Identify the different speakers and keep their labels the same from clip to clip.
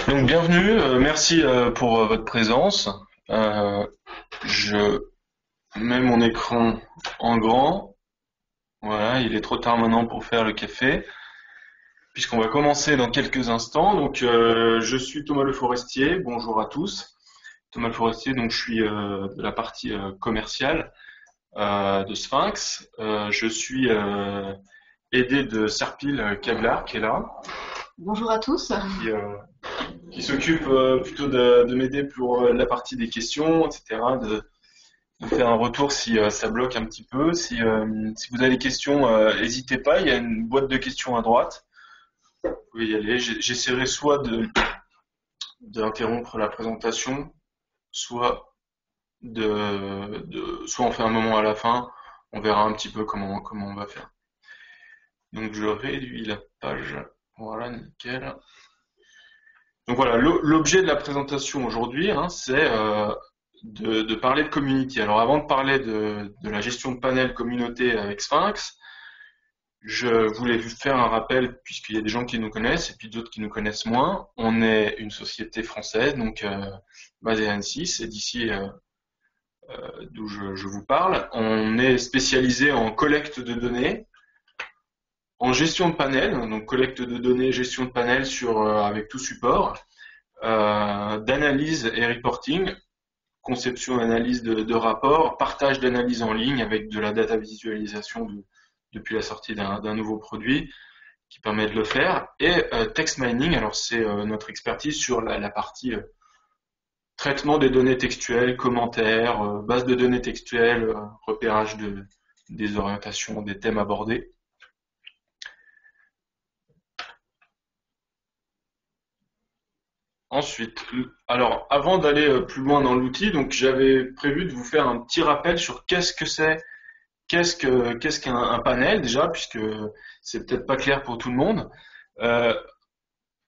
Speaker 1: Donc bienvenue, merci pour votre présence. Euh, je mets mon écran en grand. Voilà, il est trop tard maintenant pour faire le café, puisqu'on va commencer dans quelques instants. Donc je suis Thomas Le Forestier. Bonjour à tous. Thomas Le Forestier, donc je suis de la partie commerciale de Sphinx. Je suis aidé de Serpil Kevlar qui est là,
Speaker 2: Bonjour à tous.
Speaker 1: qui, euh, qui s'occupe plutôt de m'aider pour la partie des questions, etc., de faire un retour si ça bloque un petit peu. Si vous avez des questions, n'hésitez pas, il y a une boîte de questions à droite. Vous pouvez y aller. J'essaierai soit d'interrompre la présentation, soit soit on fait un moment à la fin. On verra un petit peu comment on va faire. Donc je réduis la page. Voilà, nickel. Donc voilà, l'objet de la présentation aujourd'hui, hein, c'est de parler de community. Alors avant de parler de la gestion de panel communauté avec Sphinx, je voulais faire un rappel, puisqu'il y a des gens qui nous connaissent et puis d'autres qui nous connaissent moins. On est une société française, donc basée à Annecy, c'est d'ici d'où je vous parle. On est spécialisé en collecte de données, en gestion de panel, donc collecte de données, gestion de panel avec tout support, d'analyse et reporting, conception et analyse de rapports, partage d'analyse en ligne avec de la data visualisation depuis la sortie d'un nouveau produit qui permet de le faire, et text mining, alors c'est notre expertise sur la partie traitement des données textuelles, commentaires, base de données textuelles, repérage des orientations, des thèmes abordés. Ensuite, alors avant d'aller plus loin dans l'outil, donc j'avais prévu de vous faire un petit rappel sur qu'est-ce qu'un panel déjà, puisque c'est peut-être pas clair pour tout le monde. Euh,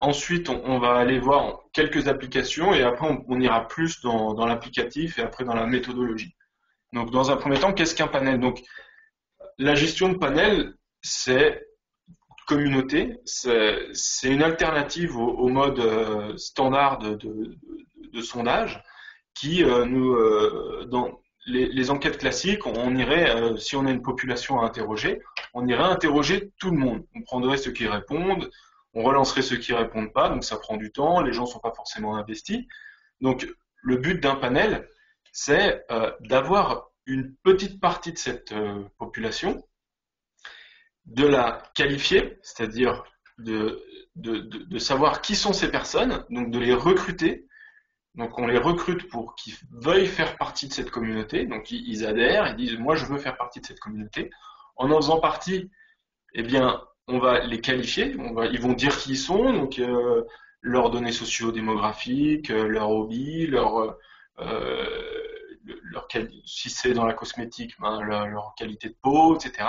Speaker 1: Ensuite, on va aller voir quelques applications et après on ira plus dans l'applicatif et après dans la méthodologie. Donc dans un premier temps, qu'est-ce qu'un panel? Donc la gestion de panel, c'est communauté, c'est une alternative au mode standard de sondage qui dans les enquêtes classiques, on irait, si on a une population à interroger, on irait interroger tout le monde. On prendrait ceux qui répondent, on relancerait ceux qui répondent pas, donc ça prend du temps, les gens ne sont pas forcément investis. Donc le but d'un panel, c'est d'avoir une petite partie de cette population, de la qualifier, c'est-à-dire de savoir qui sont ces personnes, donc de les recruter. Donc on les recrute pour qu'ils veuillent faire partie de cette communauté, donc ils adhèrent, ils disent moi je veux faire partie de cette communauté. En faisant partie, eh bien on va les qualifier, ils vont dire qui ils sont, donc leurs données socio-démographiques, leurs hobbies, si c'est dans la cosmétique, ben, leur qualité de peau, etc.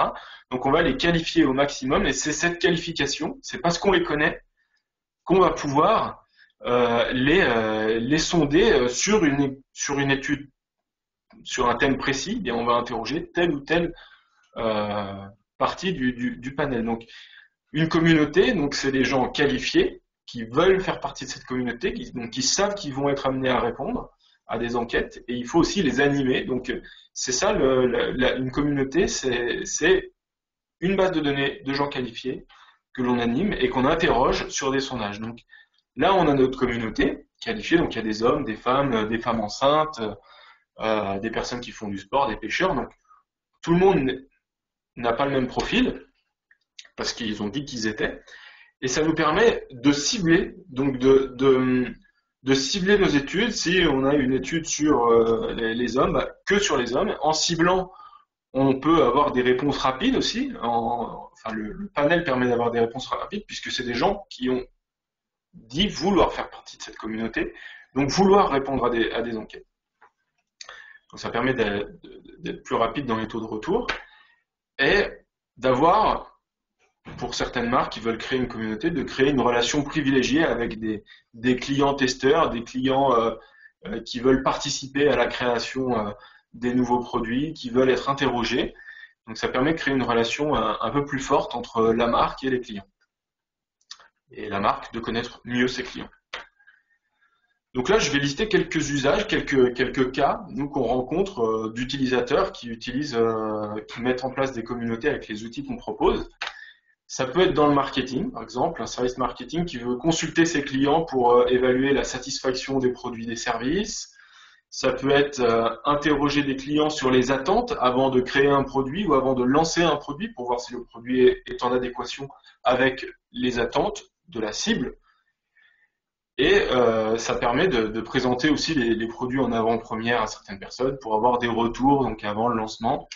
Speaker 1: Donc on va les qualifier au maximum et c'est cette qualification, c'est parce qu'on les connaît qu'on va pouvoir les sonder sur une étude, sur un thème précis, et on va interroger telle ou telle euh, partie du panel. Donc une communauté, donc c'est des gens qualifiés qui veulent faire partie de cette communauté, qui savent qu'ils vont être amenés à répondre à des enquêtes, et il faut aussi les animer. Donc c'est ça, une communauté, c'est une base de données de gens qualifiés que l'on anime et qu'on interroge sur des sondages. Donc là, on a notre communauté qualifiée, donc il y a des femmes enceintes, des personnes qui font du sport, des pêcheurs. Donc tout le monde n'a pas le même profil parce qu'ils ont dit qu'ils étaient. Et ça nous permet de cibler, donc de cibler nos études. Si on a une étude sur les hommes, bah, que sur les hommes. En ciblant, on peut avoir des réponses rapides aussi. Enfin, le panel permet d'avoir des réponses rapides puisque c'est des gens qui ont dit vouloir faire partie de cette communauté, donc vouloir répondre à des enquêtes. Donc ça permet d'être plus rapide dans les taux de retour et d'avoir, pour certaines marques qui veulent créer une communauté, de créer une relation privilégiée avec des clients testeurs, des clients qui veulent participer à la création des nouveaux produits, qui veulent être interrogés. Donc ça permet de créer une relation un peu plus forte entre la marque et les clients. Et la marque de connaître mieux ses clients. Donc là, je vais lister quelques usages, quelques cas, nous qu'on rencontre d'utilisateurs qui qui mettent en place des communautés avec les outils qu'on propose. Ça peut être dans le marketing, par exemple, un service marketing qui veut consulter ses clients pour évaluer la satisfaction des produits et des services. Ça peut être interroger des clients sur les attentes avant de créer un produit ou avant de lancer un produit pour voir si le produit est en adéquation avec les attentes de la cible. Et ça permet de présenter aussi les produits en avant-première à certaines personnes pour avoir des retours donc avant le lancement.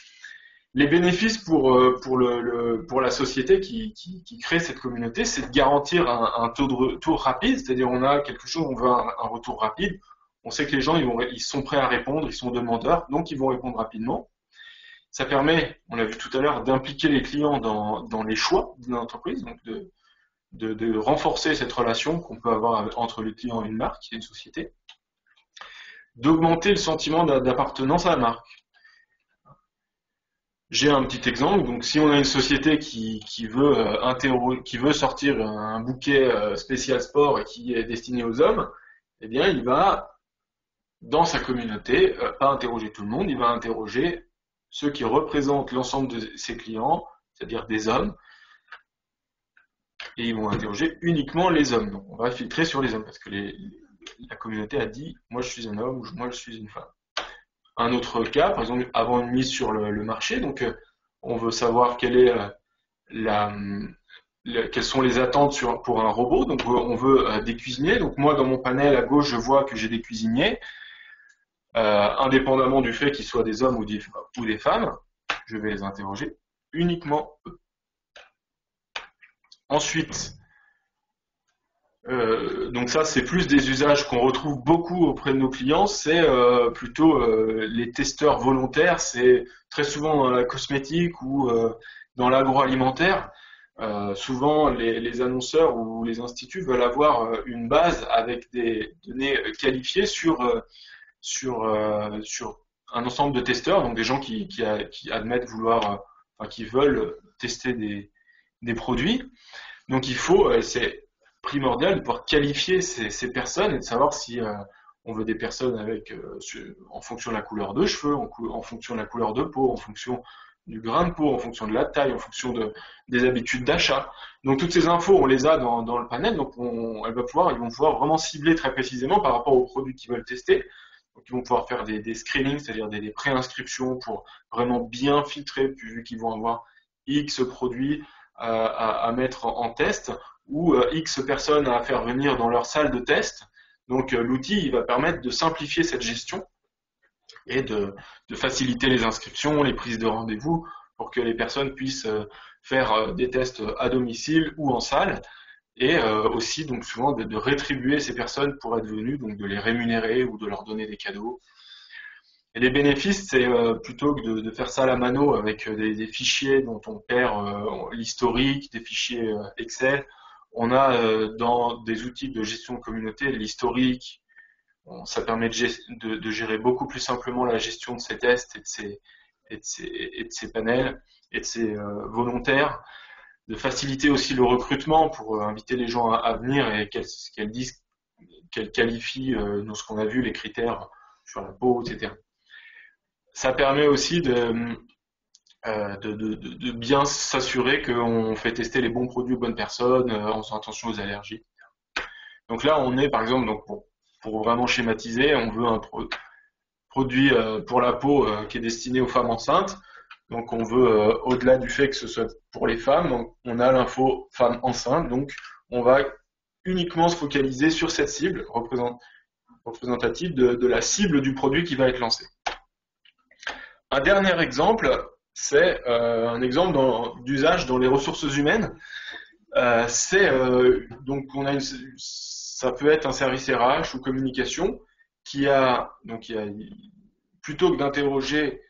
Speaker 1: Les bénéfices pour la société qui crée cette communauté, c'est de garantir un taux de retour rapide, c'est-à-dire on a quelque chose, on veut un retour rapide, on sait que les gens ils sont prêts à répondre, ils sont demandeurs, donc ils vont répondre rapidement. Ça permet, on l'a vu tout à l'heure, d'impliquer les clients dans les choix d'une entreprise, donc de renforcer cette relation qu'on peut avoir entre le client et une marque et une société, d'augmenter le sentiment d'appartenance à la marque. J'ai un petit exemple, donc si on a une société qui veut sortir un bouquet spécial sport et qui est destiné aux hommes, eh bien il va, dans sa communauté, pas interroger tout le monde, il va interroger ceux qui représentent l'ensemble de ses clients, c'est-à-dire des hommes, et ils vont interroger uniquement les hommes. Donc on va filtrer sur les hommes, parce que la communauté a dit « moi je suis un homme » ou « moi je suis une femme ». Un autre cas, par exemple, avant une mise sur le marché, donc on veut savoir quelles sont les attentes pour un robot, donc on veut des cuisiniers. Donc moi, dans mon panel à gauche, je vois que j'ai des cuisiniers, indépendamment du fait qu'ils soient des hommes ou des femmes, je vais les interroger uniquement eux. Ensuite, donc ça c'est plus des usages qu'on retrouve beaucoup auprès de nos clients, c'est plutôt les testeurs volontaires, c'est très souvent dans la cosmétique ou dans l'agroalimentaire. Souvent les annonceurs ou les instituts veulent avoir une base avec des données qualifiées sur un ensemble de testeurs, donc des gens qui admettent vouloir, qui veulent tester des produits. Donc il faut, c'est primordial de pouvoir qualifier ces personnes et de savoir si on veut des personnes avec, en fonction de la couleur de cheveux, en fonction de la couleur de peau, en fonction du grain de peau, en fonction de la taille, en fonction des habitudes d'achat. Donc toutes ces infos, on les a dans le panel, donc ils vont pouvoir vraiment cibler très précisément par rapport aux produits qu'ils veulent tester. Donc ils vont pouvoir faire des screenings, c'est-à-dire des préinscriptions pour vraiment bien filtrer, vu qu'ils vont avoir X produits à mettre en test, ou X personnes à faire venir dans leur salle de test. Donc l'outil il va permettre de simplifier cette gestion et de faciliter les inscriptions, les prises de rendez-vous, pour que les personnes puissent faire des tests à domicile ou en salle, et aussi donc souvent de rétribuer ces personnes pour être venues, donc de les rémunérer ou de leur donner des cadeaux. Et les bénéfices, c'est plutôt que de faire ça à la mano avec des fichiers dont on perd l'historique, des fichiers Excel. On a dans des outils de gestion de communauté l'historique. Ça permet de gérer beaucoup plus simplement la gestion de ces tests et de ces panels et de ces volontaires, de faciliter aussi le recrutement pour inviter les gens à venir et qu'elles disent, qu'elles qualifient ce qu'on a vu, les critères sur la peau, etc. Ça permet aussi de bien s'assurer qu'on fait tester les bons produits aux bonnes personnes en faisant attention aux allergies. Donc là, on est par exemple, donc pour vraiment schématiser, on veut un produit pour la peau qui est destiné aux femmes enceintes. Donc on veut, au-delà du fait que ce soit pour les femmes, donc on a l'info femme enceinte, donc on va uniquement se focaliser sur cette cible représentative de la cible du produit qui va être lancé. Un dernier exemple, c'est un exemple d'usage dans les ressources humaines. Donc ça peut être un service RH ou communication qui a plutôt que d'interroger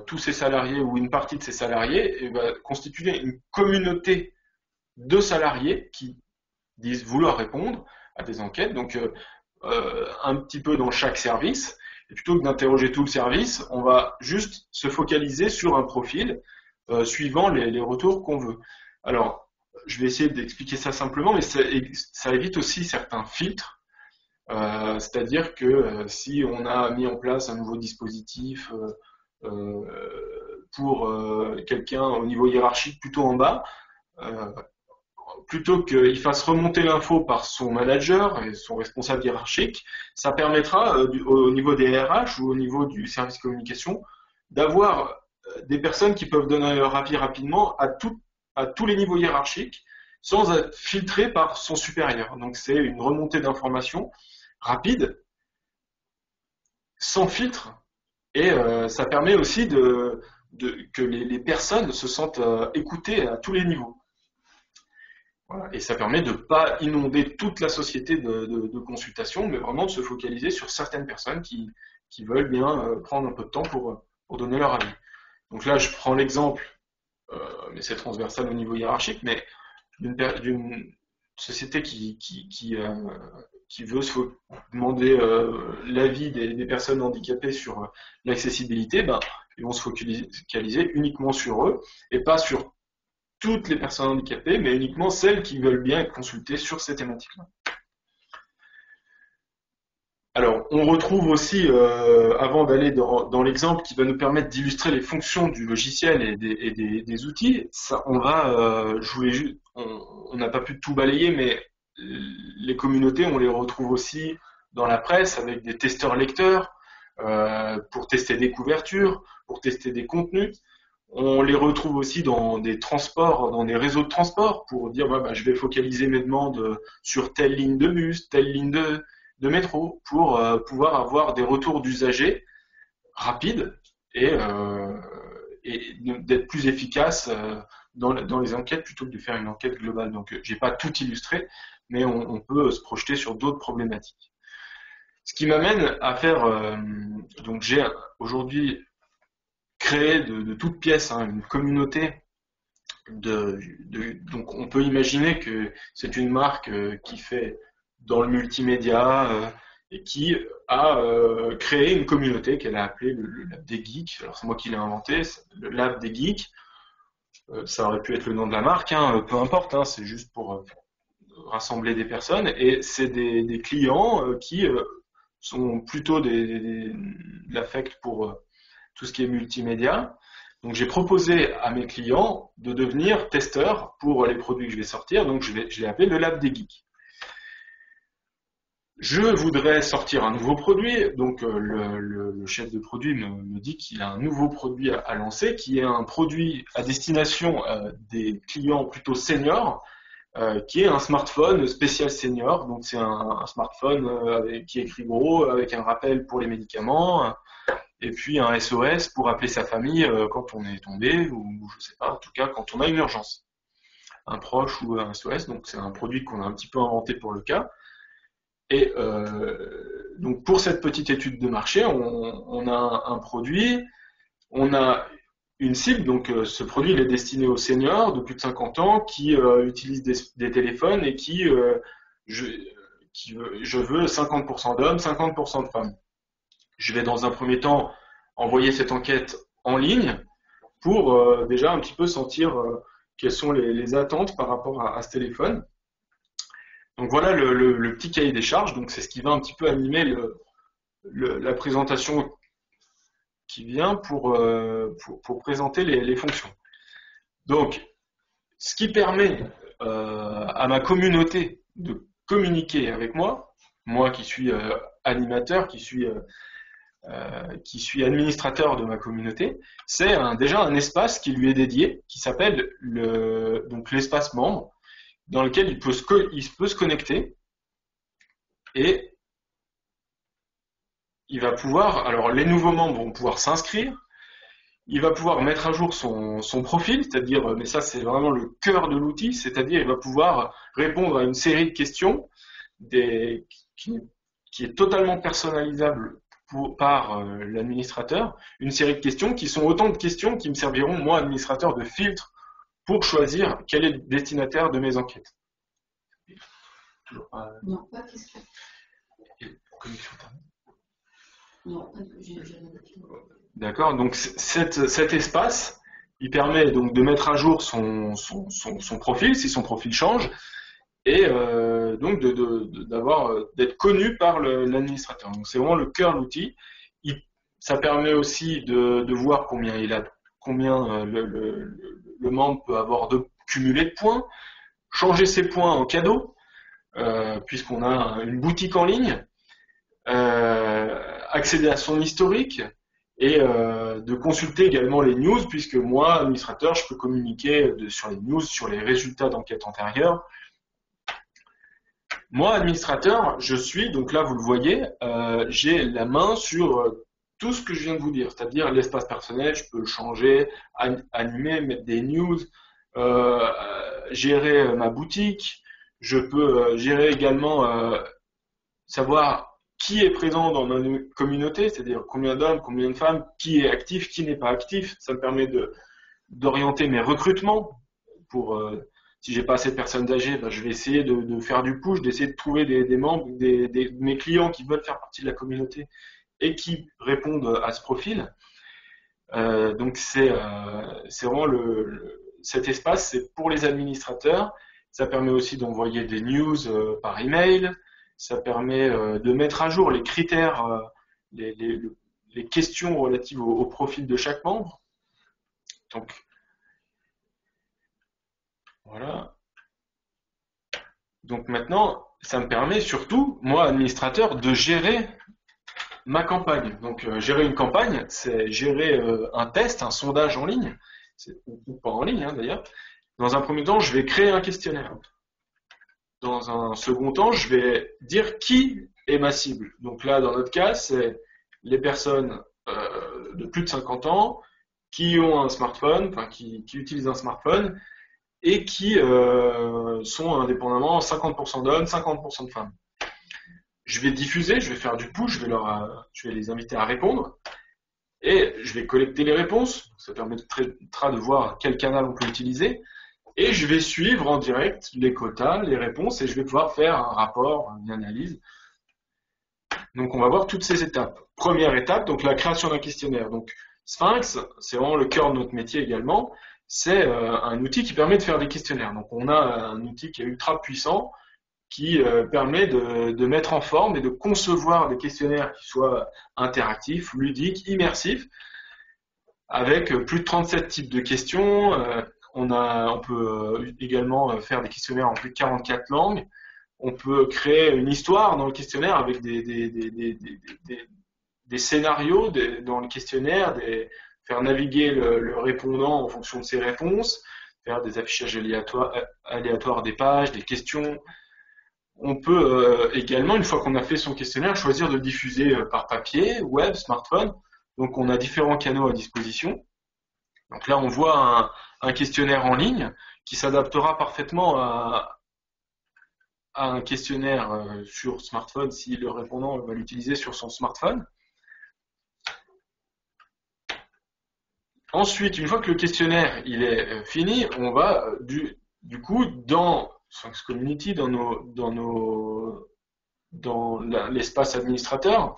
Speaker 1: tous ses salariés ou une partie de ses salariés, et va constituer une communauté de salariés qui disent vouloir répondre à des enquêtes, donc un petit peu dans chaque service. Et plutôt que d'interroger tout le service, on va juste se focaliser sur un profil suivant les retours qu'on veut. Alors, je vais essayer d'expliquer ça simplement, mais ça évite aussi certains filtres. C'est-à-dire que si on a mis en place un nouveau dispositif pour quelqu'un au niveau hiérarchique plutôt en bas, euh, plutôt qu'il fasse remonter l'info par son manager et son responsable hiérarchique, ça permettra au niveau des RH ou au niveau du service communication d'avoir des personnes qui peuvent donner leur avis rapidement à tous les niveaux hiérarchiques sans être filtré par son supérieur. Donc c'est une remontée d'informations rapide, sans filtre, et ça permet aussi que les personnes se sentent écoutées à tous les niveaux. Voilà. Et ça permet de ne pas inonder toute la société de consultations, mais vraiment de se focaliser sur certaines personnes qui veulent bien prendre un peu de temps pour donner leur avis. Donc là, je prends l'exemple, mais c'est transversal au niveau hiérarchique, mais d'une société qui veut se demander l'avis des personnes handicapées sur l'accessibilité, ben, ils vont se focaliser uniquement sur eux et pas sur toutes les personnes handicapées, mais uniquement celles qui veulent bien être consultées sur ces thématiques-là. Alors, on retrouve aussi, avant d'aller dans l'exemple qui va nous permettre d'illustrer les fonctions du logiciel et des outils, ça, on n'a pas pu tout balayer, mais les communautés, on les retrouve aussi dans la presse avec des testeurs-lecteurs pour tester des couvertures, pour tester des contenus. On les retrouve aussi dans des transports, dans des réseaux de transport pour dire bah, je vais focaliser mes demandes sur telle ligne de bus, telle ligne de métro pour pouvoir avoir des retours d'usagers rapides et d'être plus efficace dans les enquêtes plutôt que de faire une enquête globale. Donc j'ai pas tout illustré, mais on peut se projeter sur d'autres problématiques. Ce qui m'amène à faire, donc j'ai aujourd'hui créé de toutes pièces une communauté donc on peut imaginer que c'est une marque qui fait dans le multimédia et qui a créé une communauté qu'elle a appelée le Lab des Geeks. Alors c'est moi qui l'ai inventé, le Lab des Geeks. Ça aurait pu être le nom de la marque, peu importe, c'est juste pour rassembler des personnes. Et c'est des clients qui sont plutôt de l'affect pour tout ce qui est multimédia. Donc j'ai proposé à mes clients de devenir testeurs pour les produits que je vais sortir, donc je l'ai appelé le Lab des Geeks. Je voudrais sortir un nouveau produit, donc le chef de produit me dit qu'il a un nouveau produit à lancer, qui est un produit à destination des clients plutôt seniors, qui est un smartphone spécial senior. Donc c'est un smartphone qui est écrit gros, avec un rappel pour les médicaments, et puis un SOS pour appeler sa famille quand on est tombé, ou je sais pas, en tout cas quand on a une urgence. Un proche ou un SOS, donc c'est un produit qu'on a un petit peu inventé pour le cas. Et donc pour cette petite étude de marché, on a un produit, on a une cible, donc ce produit il est destiné aux seniors de plus de 50 ans qui utilisent des téléphones et je veux 50% d'hommes, 50% de femmes. Je vais dans un premier temps envoyer cette enquête en ligne pour déjà un petit peu sentir quelles sont les attentes par rapport à ce téléphone. Donc voilà le petit cahier des charges, donc c'est ce qui va un petit peu animer la présentation qui vient pour présenter les fonctions. Donc, ce qui permet à ma communauté de communiquer avec moi qui suis animateur, qui suis administrateur de ma communauté, c'est déjà un espace qui lui est dédié, qui s'appelle donc l'espace membre, dans lequel il peut se connecter et il va pouvoir, alors les nouveaux membres vont pouvoir s'inscrire, il va pouvoir mettre à jour son profil, c'est-à-dire, mais ça c'est vraiment le cœur de l'outil, c'est-à-dire il va pouvoir répondre à une série de questions qui est totalement personnalisable par l'administrateur, une série de questions qui sont autant de questions qui me serviront, moi, administrateur, de filtre pour choisir quel est le destinataire de mes enquêtes.
Speaker 2: Toujours pas... Non, pas de question.
Speaker 1: Connexion internet.
Speaker 2: Non,
Speaker 1: d'accord, donc cet espace, il permet donc de mettre à jour son profil, si son profil change, et donc d'être connu par l'administrateur. Donc c'est vraiment le cœur de l'outil. Ça permet aussi de voir combien le membre peut avoir de cumulé de points, changer ses points en cadeau, puisqu'on a une boutique en ligne, accéder à son historique et de consulter également les news, puisque moi, administrateur, je peux communiquer sur les news, sur les résultats d'enquête antérieure. Moi, administrateur, je suis, donc là vous le voyez, j'ai la main sur tout ce que je viens de vous dire, c'est-à-dire l'espace personnel, je peux le changer, animer, mettre des news, gérer ma boutique, je peux gérer également savoir qui est présent dans ma communauté, c'est-à-dire combien d'hommes, combien de femmes, qui est actif, qui n'est pas actif. Ça me permet d'orienter mes recrutements. Si j'ai pas assez de personnes âgées, je vais essayer de faire du push, d'essayer de trouver des membres, mes clients qui veulent faire partie de la communauté et qui répondent à ce profil. Donc c'est vraiment cet espace, c'est pour les administrateurs. Ça permet aussi d'envoyer des news par email. Ça permet de mettre à jour les critères, les questions relatives au profil de chaque membre. Donc, voilà. Donc maintenant, ça me permet surtout, moi, administrateur, de gérer ma campagne. Donc, gérer une campagne, c'est gérer un test, un sondage en ligne, ou pas en ligne d'ailleurs. Dans un premier temps, je vais créer un questionnaire. Dans un second temps, je vais dire qui est ma cible. Donc là, dans notre cas, c'est les personnes de plus de 50 ans qui ont un smartphone, enfin qui utilisent un smartphone et qui sont indépendamment 50% d'hommes, 50% de femmes. Je vais diffuser, je vais faire du push, je vais les inviter à répondre et je vais collecter les réponses. Ça permettra de voir quel canal on peut utiliser. Et je vais suivre en direct les quotas, les réponses, et je vais pouvoir faire un rapport, une analyse. Donc on va voir toutes ces étapes. Première étape, donc la création d'un questionnaire. Donc Sphinx, c'est vraiment le cœur de notre métier également. C'est un outil qui permet de faire des questionnaires. Donc on a un outil qui est ultra puissant, qui permet de mettre en forme et de concevoir des questionnaires qui soient interactifs, ludiques, immersifs, avec plus de 37 types de questions. On peut également faire des questionnaires en plus de 44 langues. On peut créer une histoire dans le questionnaire avec des scénarios dans le questionnaire, faire naviguer le répondant en fonction de ses réponses, faire des affichages aléatoires des pages, des questions. On peut également, une fois qu'on a fait son questionnaire, choisir de diffuser par papier, web, smartphone. Donc on a différents canaux à disposition. Donc là, on voit un questionnaire en ligne qui s'adaptera parfaitement à un questionnaire sur smartphone si le répondant va l'utiliser sur son smartphone. Ensuite, une fois que le questionnaire il est fini, on va du coup dans Sphinx Community, dans l'espace administrateur,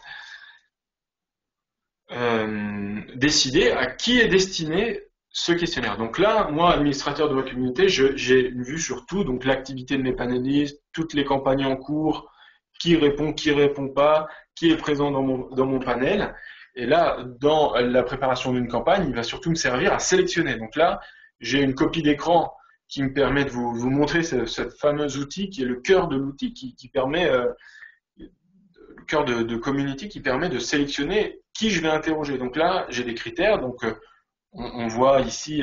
Speaker 1: décider à qui est destiné ce questionnaire. Donc là, moi, administrateur de ma communauté, j'ai une vue sur tout, donc l'activité de mes panélistes, toutes les campagnes en cours, qui répond pas, qui est présent dans mon panel. Et là, dans la préparation d'une campagne, il va surtout me servir à sélectionner. Donc là, j'ai une copie d'écran qui me permet de vous montrer ce fameux outil qui est le cœur de l'outil, qui permet, le cœur de Community, qui permet de sélectionner qui je vais interroger. Donc là, j'ai des critères. Donc on voit ici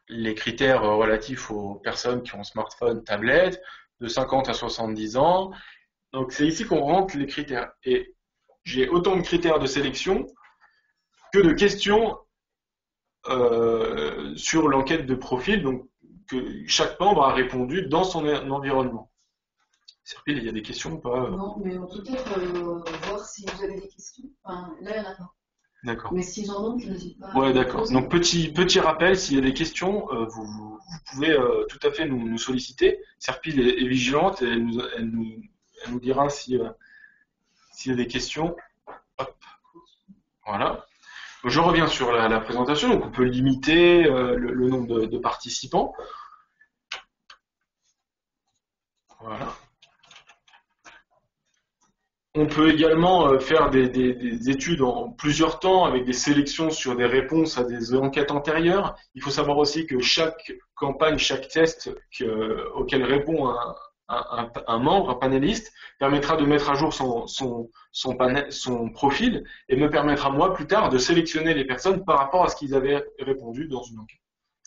Speaker 1: les critères relatifs aux personnes qui ont smartphone, tablette, de 50 à 70 ans. Donc c'est ici qu'on rentre les critères. Et j'ai autant de critères de sélection que de questions sur l'enquête de profil, donc que chaque membre a répondu dans son environnement. Serpil, il y a des questions ou pas?
Speaker 2: Non, mais on peut peut-être voir si vous avez des questions. Enfin, là, il n'y en a pas.
Speaker 1: D'accord.
Speaker 2: Mais s'ils en ont, je n'hésite pas.
Speaker 1: Ouais, d'accord. Donc petit rappel, s'il y a des questions, vous pouvez tout à fait nous solliciter. Serpil est vigilante et elle nous dira s'il y a des questions. Hop. Voilà. Je reviens sur la présentation. Donc on peut limiter le nombre de participants. Voilà. On peut également faire des études en plusieurs temps avec des sélections sur des réponses à des enquêtes antérieures. Il faut savoir aussi que chaque campagne, chaque test auquel répond un membre, un panéliste, permettra de mettre à jour son profil et me permettra moi plus tard de sélectionner les personnes par rapport à ce qu'ils avaient répondu dans une enquête.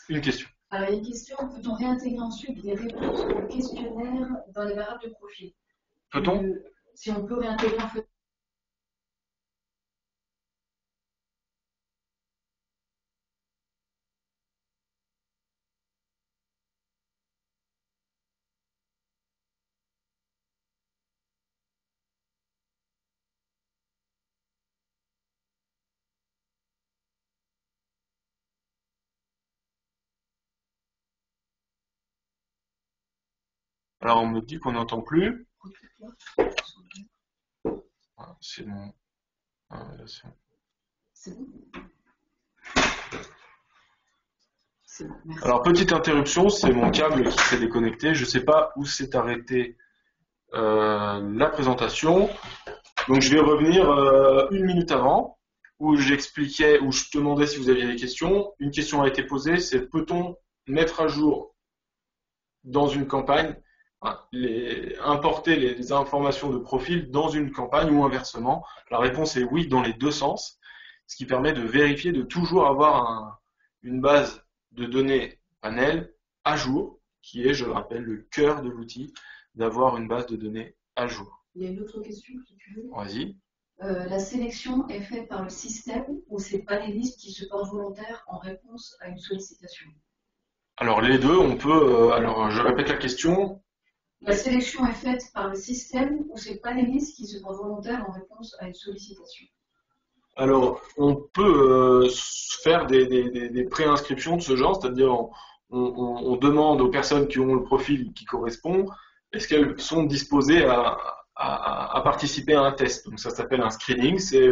Speaker 1: Une question.
Speaker 2: Alors, il y a une question, peut-on réintégrer ensuite les réponses au questionnaire dans les variables de profil?
Speaker 1: Peut-on?
Speaker 2: Si on peut réintégrer en fait.
Speaker 1: Alors on me dit qu'on n'entend plus. C'est bon.
Speaker 2: C'est bon. C'est bon, merci.
Speaker 1: Alors petite interruption, c'est mon câble qui s'est déconnecté. Je ne sais pas où s'est arrêtée la présentation. Donc je vais revenir 1 minute avant, où j'expliquais, où je demandais si vous aviez des questions. Une question a été posée, c'est peut-on mettre à jour dans une campagne, importer les informations de profil dans une campagne ou inversement? La réponse est oui dans les deux sens, ce qui permet de vérifier, de toujours avoir une base de données panel à jour, qui est, je le rappelle, le cœur de l'outil, d'avoir une base de données à jour.
Speaker 2: Il y a une autre question, si tu veux.
Speaker 1: Vas-y.
Speaker 2: La sélection est faite par le système ou c'est panélistes qui se portent volontaires en réponse à une sollicitation?
Speaker 1: Alors les deux, on peut. Alors je répète la question.
Speaker 2: La sélection est faite par le système ou c'est panélistes qui se portent volontaires en réponse à une sollicitation?
Speaker 1: Alors on peut faire des préinscriptions de ce genre, c'est-à-dire on demande aux personnes qui ont le profil qui correspond, est-ce qu'elles sont disposées à participer à un test. Donc ça s'appelle un screening, c'est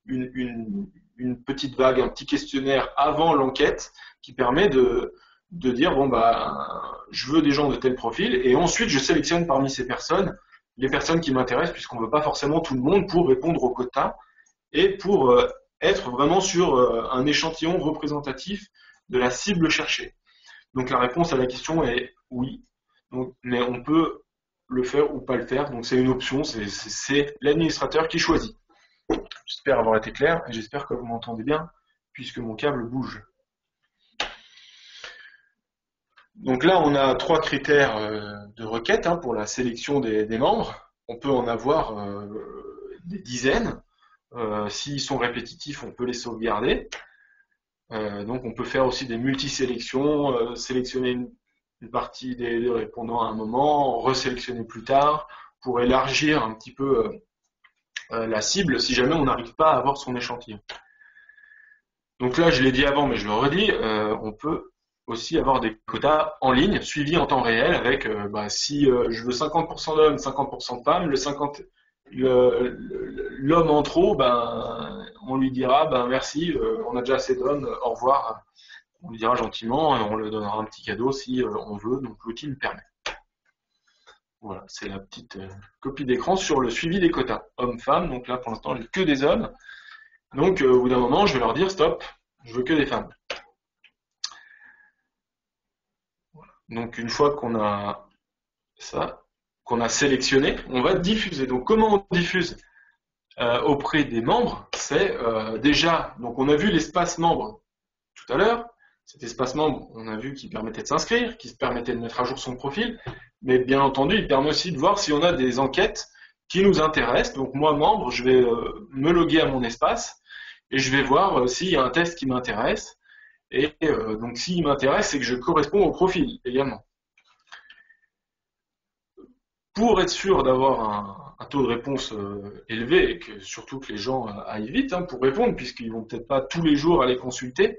Speaker 1: une petite vague, un petit questionnaire avant l'enquête qui permet de dire bon bah je veux des gens de tel profil et ensuite je sélectionne parmi ces personnes les personnes qui m'intéressent puisqu'on ne veut pas forcément tout le monde pour répondre au quota et pour être vraiment sur un échantillon représentatif de la cible cherchée. Donc la réponse à la question est oui, donc, mais on peut le faire ou pas le faire, donc c'est une option, c'est l'administrateur qui choisit. J'espère avoir été clair et j'espère que vous m'entendez bien puisque mon câble bouge. Donc là, on a 3 critères de requête pour la sélection des membres. On peut en avoir des dizaines. S'ils sont répétitifs, on peut les sauvegarder. Donc on peut faire aussi des multisélections, sélectionner une partie des répondants à un moment, resélectionner plus tard, pour élargir un petit peu la cible si jamais on n'arrive pas à avoir son échantillon. Donc là, je l'ai dit avant, mais je le redis, on peut aussi avoir des quotas en ligne, suivis en temps réel, avec si je veux 50% d'hommes, 50% de femmes, l'homme en trop, on lui dira merci, on a déjà assez d'hommes, au revoir. On lui dira gentiment et on lui donnera un petit cadeau si on veut, donc l'outil le permet. Voilà, c'est la petite copie d'écran sur le suivi des quotas hommes-femmes. Donc là, pour l'instant, j'ai que des hommes. Donc au bout d'un moment, je vais leur dire stop, je veux que des femmes. Voilà. Donc une fois qu'on a ça, qu'on a sélectionné, on va diffuser. Donc comment on diffuse auprès des membres? C'est déjà, donc on a vu l'espace membre tout à l'heure. Cet espace membre, on a vu qu'il permettait de s'inscrire, qu'il permettait de mettre à jour son profil, mais bien entendu, il permet aussi de voir si on a des enquêtes qui nous intéressent. Donc moi, membre, je vais me loguer à mon espace et je vais voir s'il y a un test qui m'intéresse. Et donc s'il m'intéresse, c'est que je corresponds au profil également. Pour être sûr d'avoir un taux de réponse élevé et que surtout que les gens aillent vite pour répondre, puisqu'ils vont peut-être pas tous les jours aller consulter,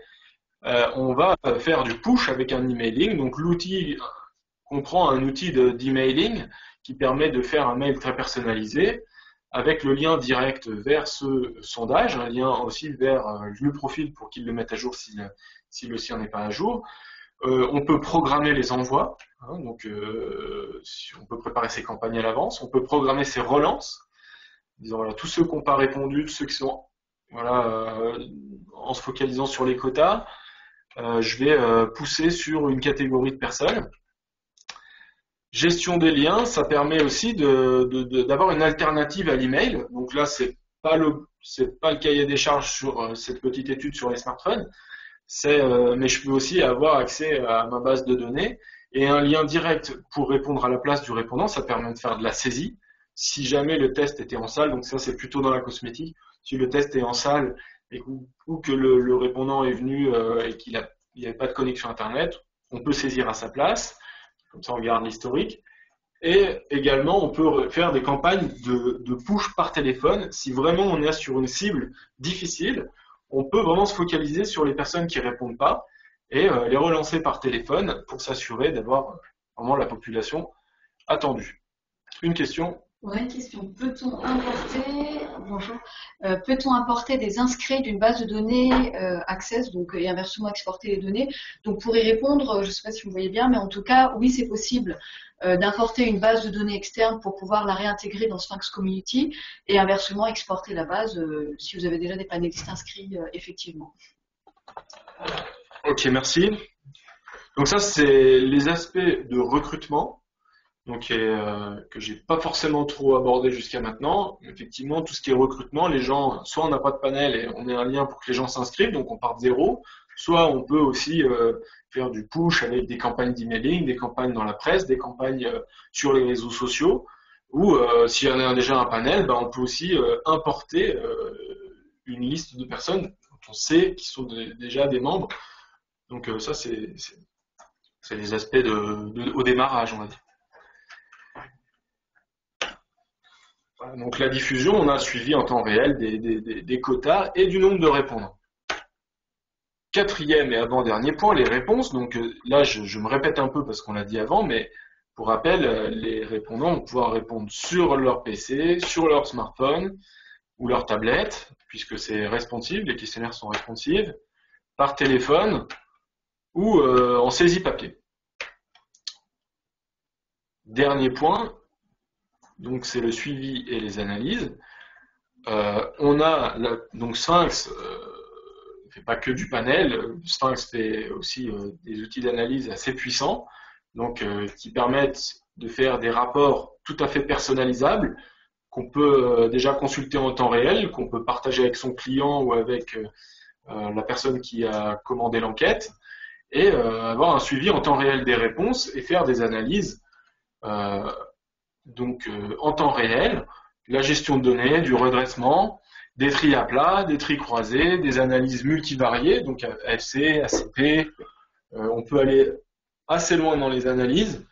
Speaker 1: on va faire du push avec un emailing. Donc l'outil comprend un outil d'emailing qui permet de faire un mail très personnalisé avec le lien direct vers ce sondage, un lien aussi vers le profil pour qu'il le mette à jour si le sien n'est pas à jour. On peut programmer les envois. Hein, donc, on peut préparer ses campagnes à l'avance, on peut programmer ses relances, en disant voilà, tous ceux qui n'ont pas répondu, tous ceux qui sont voilà, en se focalisant sur les quotas, je vais pousser sur une catégorie de personnes. Gestion des liens, ça permet aussi d'avoir une alternative à l'email. Donc là, c'est pas le cahier des charges sur cette petite étude sur les smartphones. Mais je peux aussi avoir accès à ma base de données et un lien direct pour répondre à la place du répondant. Ça permet de faire de la saisie. Si jamais le test était en salle, donc ça c'est plutôt dans la cosmétique. Si le test est en salle ou que le répondant est venu et qu'il n'y avait pas de connexion internet, on peut saisir à sa place. Comme ça, on garde l'historique. Et également, on peut faire des campagnes de push par téléphone. Si vraiment on est sur une cible difficile, on peut vraiment se focaliser sur les personnes qui ne répondent pas et les relancer par téléphone pour s'assurer d'avoir vraiment la population attendue. Une question?
Speaker 2: On a une question. Peut-on importer, bonjour, peut-on importer des inscrits d'une base de données Access, donc et inversement exporter les données? Donc pour y répondre, je ne sais pas si vous voyez bien, mais en tout cas, oui, c'est possible d'importer une base de données externe pour pouvoir la réintégrer dans Sphinx Community et inversement exporter la base si vous avez déjà des panélistes inscrits, effectivement.
Speaker 1: Ok, merci. Donc ça, c'est les aspects de recrutement. Donc que j'ai pas forcément trop abordé jusqu'à maintenant. Effectivement, tout ce qui est recrutement, les gens, soit on n'a pas de panel et on met un lien pour que les gens s'inscrivent, donc on part de zéro, soit on peut aussi faire du push avec des campagnes d'emailing, des campagnes dans la presse, des campagnes sur les réseaux sociaux, ou si on a déjà un panel, ben, on peut aussi importer une liste de personnes dont on sait qui sont déjà des membres. Donc ça, c'est les aspects au démarrage, on va dire. Donc la diffusion, on a suivi en temps réel des quotas et du nombre de répondants. Quatrième et avant-dernier point, les réponses. Donc là, je me répète un peu parce qu'on l'a dit avant, mais pour rappel, les répondants vont pouvoir répondre sur leur PC, sur leur smartphone ou leur tablette, puisque c'est responsive, les questionnaires sont responsives, par téléphone ou en saisie papier. Dernier point, donc c'est le suivi et les analyses. On a donc Sphinx ne fait pas que du panel. Sphinx fait aussi des outils d'analyse assez puissants, donc qui permettent de faire des rapports tout à fait personnalisables qu'on peut déjà consulter en temps réel, qu'on peut partager avec son client ou avec la personne qui a commandé l'enquête, et avoir un suivi en temps réel des réponses et faire des analyses en temps réel, la gestion de données, du redressement, des tris à plat, des tris croisés, des analyses multivariées, donc AFC, ACP. On peut aller assez loin dans les analyses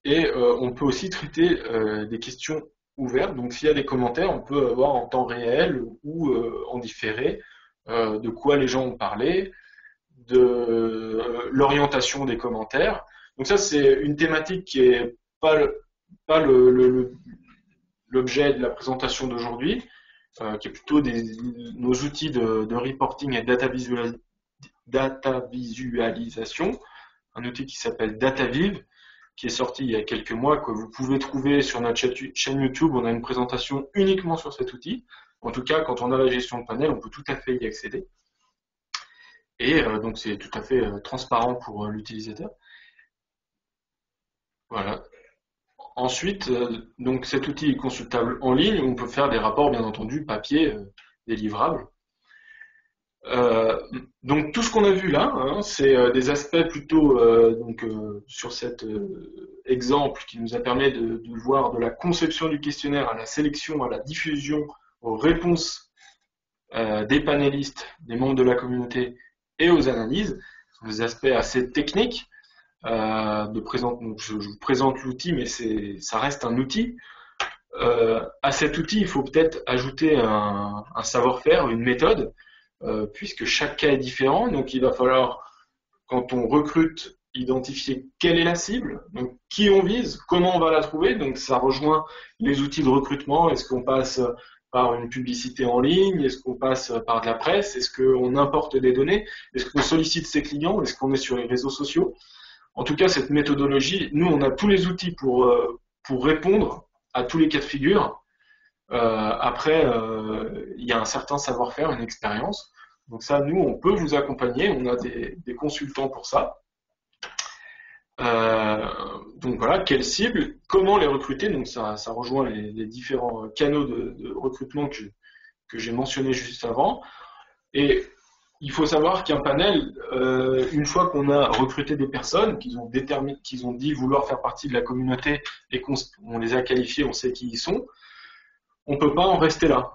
Speaker 1: et on peut aussi traiter des questions ouvertes. Donc s'il y a des commentaires, on peut avoir en temps réel ou en différé de quoi les gens ont parlé, de l'orientation des commentaires. Donc ça, c'est une thématique qui est pas l'objet de la présentation d'aujourd'hui, qui est plutôt nos outils de reporting et data visualisation, un outil qui s'appelle DataViv, qui est sorti il y a quelques mois, que vous pouvez trouver sur notre chaîne YouTube. On a une présentation uniquement sur cet outil. En tout cas, quand on a la gestion de panel, on peut tout à fait y accéder. Et donc c'est tout à fait transparent pour l'utilisateur. Voilà. Ensuite, donc cet outil est consultable en ligne. On peut faire des rapports, bien entendu, papier, délivrables. Donc tout ce qu'on a vu là, hein, c'est des aspects plutôt sur cet exemple qui nous a permis de voir de la conception du questionnaire à la sélection, à la diffusion, aux réponses des panélistes, des membres de la communauté et aux analyses. Ce sont des aspects assez techniques. Donc je vous présente l'outil, mais ça reste un outil. À cet outil, il faut peut-être ajouter un savoir-faire, une méthode, puisque chaque cas est différent. Donc il va falloir, quand on recrute, identifier quelle est la cible, donc qui on vise, comment on va la trouver. Donc ça rejoint les outils de recrutement. Est-ce qu'on passe par une publicité en ligne? Est-ce qu'on passe par de la presse? Est-ce qu'on importe des données? Est-ce qu'on sollicite ses clients? Est-ce qu'on est sur les réseaux sociaux? En tout cas, cette méthodologie, nous, on a tous les outils pour répondre à tous les cas de figure. Après, il y a un certain savoir-faire, une expérience. Donc ça, nous, on peut vous accompagner. On a des consultants pour ça. Donc voilà, quelle cible, comment les recruter. Donc ça rejoint les différents canaux de recrutement que j'ai mentionnés juste avant. Et il faut savoir qu'un panel, une fois qu'on a recruté des personnes, qu'ils ont dit vouloir faire partie de la communauté et qu'on les a qualifiés, on sait qui ils sont, on peut pas en rester là.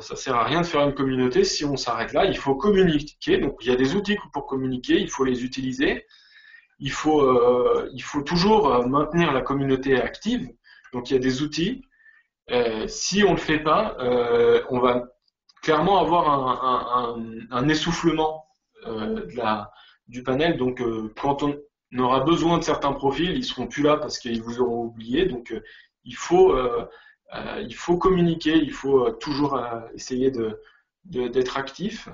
Speaker 1: Ça sert à rien de faire une communauté si on s'arrête là. Il faut communiquer. Donc il y a des outils pour communiquer, il faut les utiliser. Il faut toujours maintenir la communauté active. Donc il y a des outils. Si on le fait pas, on va clairement avoir un essoufflement du panel. Donc quand on aura besoin de certains profils, ils seront plus là parce qu'ils vous auront oublié. Donc il faut communiquer, il faut toujours essayer d'être actif.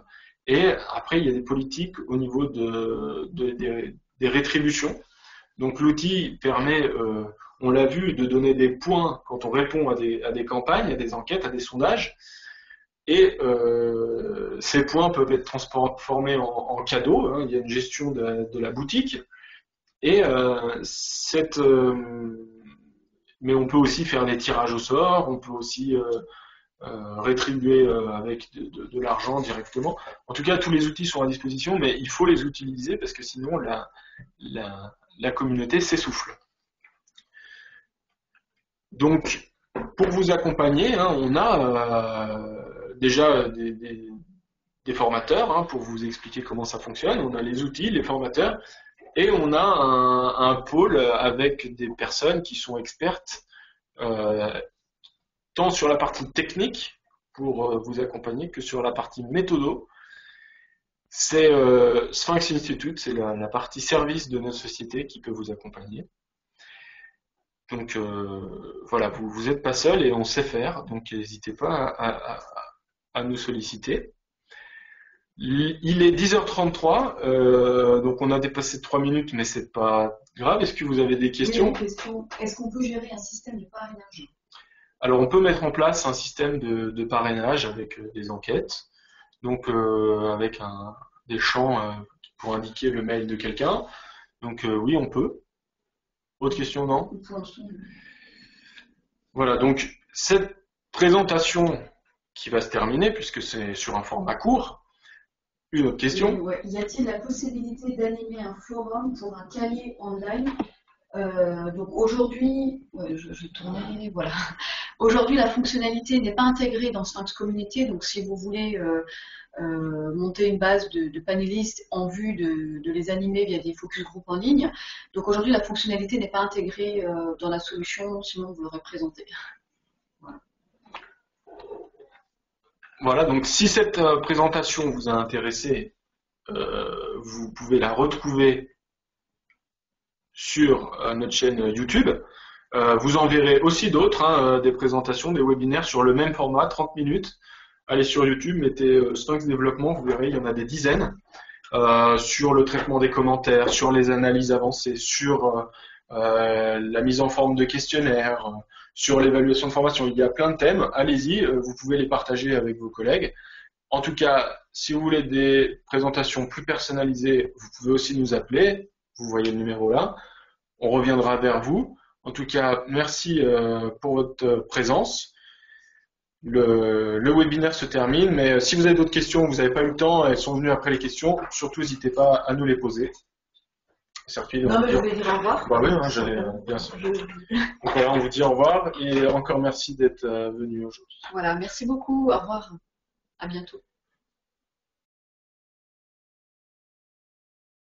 Speaker 1: Et après, il y a des politiques au niveau des rétributions. Donc l'outil permet, on l'a vu, de donner des points quand on répond à des campagnes, à des enquêtes, à des sondages. Et ces points peuvent être transformés en cadeaux. Hein. Il y a une gestion de la boutique. Et mais on peut aussi faire des tirages au sort, on peut aussi rétribuer avec de l'argent directement. En tout cas, tous les outils sont à disposition, mais il faut les utiliser parce que sinon la communauté s'essouffle. Donc, pour vous accompagner, hein, on a déjà des formateurs hein, pour vous expliquer comment ça fonctionne. On a les outils, les formateurs, et on a un pôle avec des personnes qui sont expertes tant sur la partie technique pour vous accompagner que sur la partie méthodo. C'est Sphinx Institute, c'est la partie service de notre société qui peut vous accompagner. Donc voilà, vous n'êtes pas seul et on sait faire, donc n'hésitez pas à nous solliciter. Il est 10h33, donc on a dépassé de 3 minutes, mais c'est pas grave. Est-ce que vous avez des questions?
Speaker 2: Est-ce qu'on peut gérer un système de parrainage?
Speaker 1: Alors on peut mettre en place un système de parrainage avec des enquêtes, donc avec des champs pour indiquer le mail de quelqu'un. Donc oui, on peut. Autre question, non? Voilà, donc cette présentation qui va se terminer, puisque c'est sur un format court. Une autre question?
Speaker 2: Ouais. Y a-t-il la possibilité d'animer un forum pour un cahier online? Donc aujourd'hui, je tournais, voilà. Aujourd'hui, la fonctionnalité n'est pas intégrée dans Sphinx Community, donc si vous voulez monter une base de panélistes en vue de les animer via des focus group en ligne, donc aujourd'hui, la fonctionnalité n'est pas intégrée dans la solution, sinon vous l'aurez présentée. Voilà.
Speaker 1: Voilà, donc si cette présentation vous a intéressé, vous pouvez la retrouver sur notre chaîne YouTube. Vous en verrez aussi d'autres, hein, des présentations, des webinaires sur le même format, 30 minutes. Allez sur YouTube, mettez Sphinx Développement, vous verrez, il y en a des dizaines. Sur le traitement des commentaires, sur les analyses avancées, sur la mise en forme de questionnaires, sur l'évaluation de formation. Il y a plein de thèmes. Allez-y, vous pouvez les partager avec vos collègues. En tout cas, si vous voulez des présentations plus personnalisées, vous pouvez aussi nous appeler. Vous voyez le numéro là. On reviendra vers vous. En tout cas, merci pour votre présence. Le webinaire se termine, mais si vous avez d'autres questions, vous n'avez pas eu le temps, elles sont venues après les questions, surtout n'hésitez pas à nous les poser.
Speaker 2: Non, mais je vais dire au revoir.
Speaker 1: Bah oui, hein, j'allais bien sûr. Donc voilà, on vous dit au revoir et encore merci d'être venu aujourd'hui.
Speaker 2: Voilà, merci beaucoup, au revoir, à bientôt.